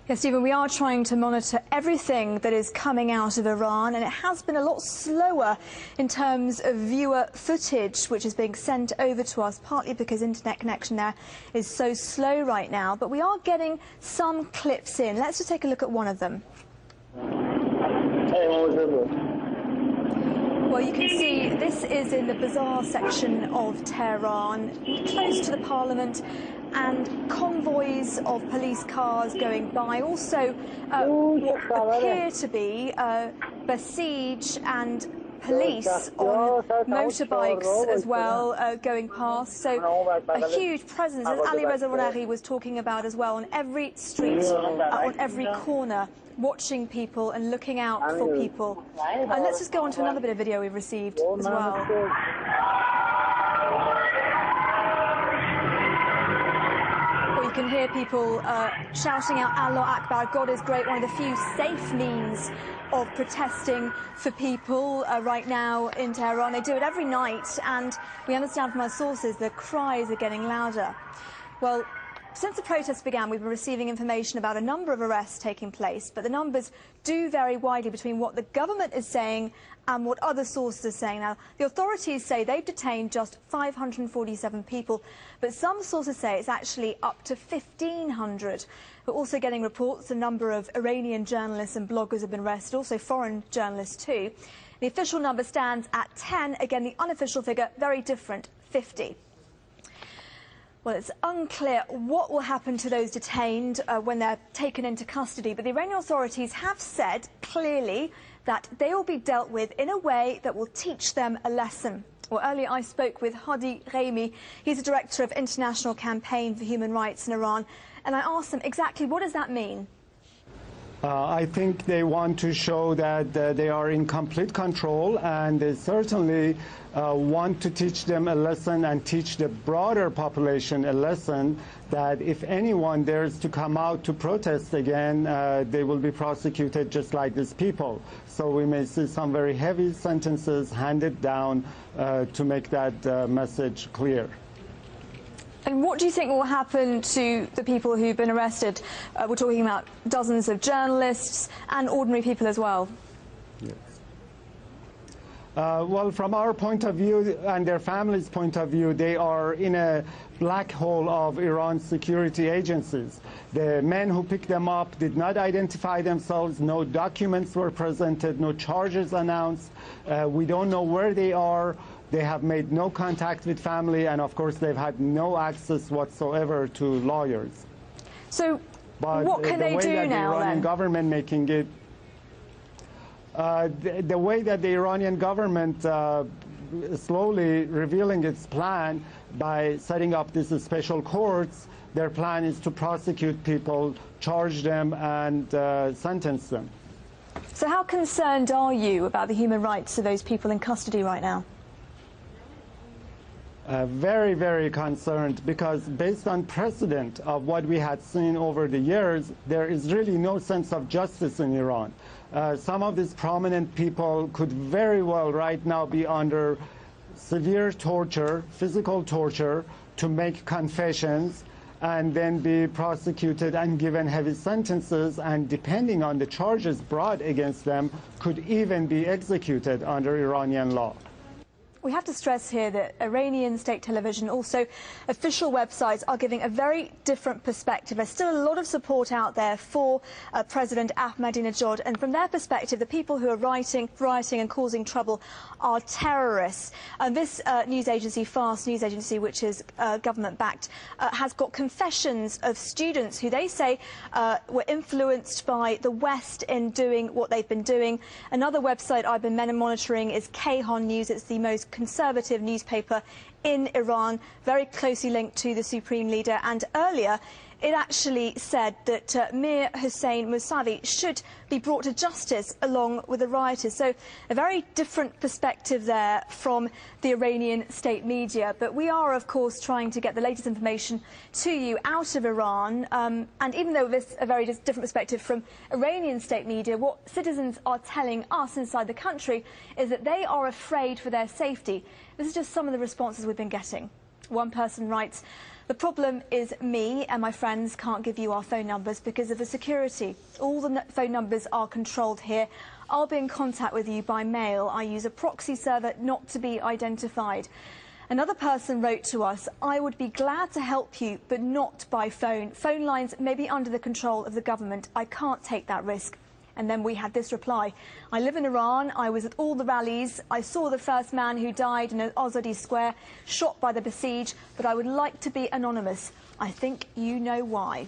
Yes, Stephen, we are trying to monitor everything that is coming out of Iran, and it has been a lot slower in terms of viewer footage, which is being sent over to us, partly because internet connection there is so slow right now. But we are getting some clips in. Let's just take a look at one of them. Well, you can see this is in the bazaar section of Tehran, close to the parliament, and convoys of police cars going by. Also, what appear to be besiege and police on motorbikes as well going past. So a huge presence, as Ali Reza Ronaghi was talking about as well, on every street, on every corner, watching people and looking out for people. Let's just go on to another bit of video we've received as well. You can hear people shouting out Allah Akbar, God is great, one of the few safe means of protesting for people right now in Tehran. They do it every night, and we understand from our sources the cries are getting louder. Well, since the protests began, we've been receiving information about a number of arrests taking place, but the numbers do vary widely between what the government is saying and what other sources are saying. Now, the authorities say they've detained just 547 people, but some sources say it's actually up to 1,500. We're also getting reports a number of Iranian journalists and bloggers have been arrested, also foreign journalists too. The official number stands at 10. Again, the unofficial figure, very different, 50. Well, it's unclear what will happen to those detained when they're taken into custody, but the Iranian authorities have said clearly that they will be dealt with in a way that will teach them a lesson. Well, earlier I spoke with Hadi Raimi. He's the director of International Campaign for Human Rights in Iran, and I asked him exactly what does that mean? I think they want to show that they are in complete control, and they certainly want to teach them a lesson and teach the broader population a lesson that if anyone dares to come out to protest again, they will be prosecuted just like these people. So we may see some very heavy sentences handed down to make that message clear. And what do you think will happen to the people who've been arrested? We're talking about dozens of journalists and ordinary people as well. Yes. Well, from our point of view and their families' point of view, they are in a black hole of Iran's security agencies. The men who picked them up did not identify themselves. No documents were presented, no charges announced. We don't know where they are. They have made no contact with family, and of course they've had no access whatsoever to lawyers. So what can they do now, then? Government making it, the way that the Iranian government slowly revealing its plan by setting up these special courts, their plan is to prosecute people, charge them, and sentence them. So how concerned are you about the human rights of those people in custody right now? Very, very concerned, because based on precedent of what we had seen over the years, there is really no sense of justice in Iran. Some of these prominent people could very well right now be under severe torture, physical torture, to make confessions and then be prosecuted and given heavy sentences, and depending on the charges brought against them, could even be executed under Iranian law. We have to stress here that Iranian state television, also official websites, are giving a very different perspective. There's still a lot of support out there for President Ahmadinejad, and from their perspective, the people who are rioting and causing trouble are terrorists. And this news agency, Fast news agency, which is government-backed, has got confessions of students who they say were influenced by the West in doing what they've been doing. Another website I've been monitoring is Kayhan News. It's the most conservative newspaper in Iran, very closely linked to the supreme leader, and earlier it actually said that Mir Hossein Mousavi should be brought to justice along with the rioters. So a very different perspective there from the Iranian state media. But we are, of course, trying to get the latest information to you out of Iran. And even though this is a very different perspective from Iranian state media, what citizens are telling us inside the country is that they are afraid for their safety. This is just some of the responses we've been getting. One person writes, "The problem is me and my friends can't give you our phone numbers because of the security. All the phone numbers are controlled here. I'll be in contact with you by mail. I use a proxy server not to be identified." Another person wrote to us, "I would be glad to help you, but not by phone. Phone lines may be under the control of the government. I can't take that risk." And then we had this reply, "I live in Iran. I was at all the rallies. I saw the first man who died in Azadi Square, shot by the Besieged, but I would like to be anonymous. I think you know why."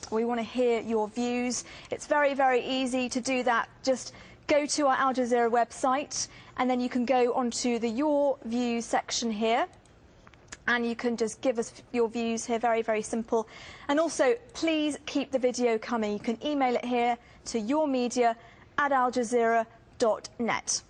We want to hear your views. It's very, very easy to do that. Just go to our Al Jazeera website, and then you can go onto the Your Views section here, and you can just give us your views here. Very, very simple. And also, please keep the video coming. You can email it here to yourmedia@aljazeera.net.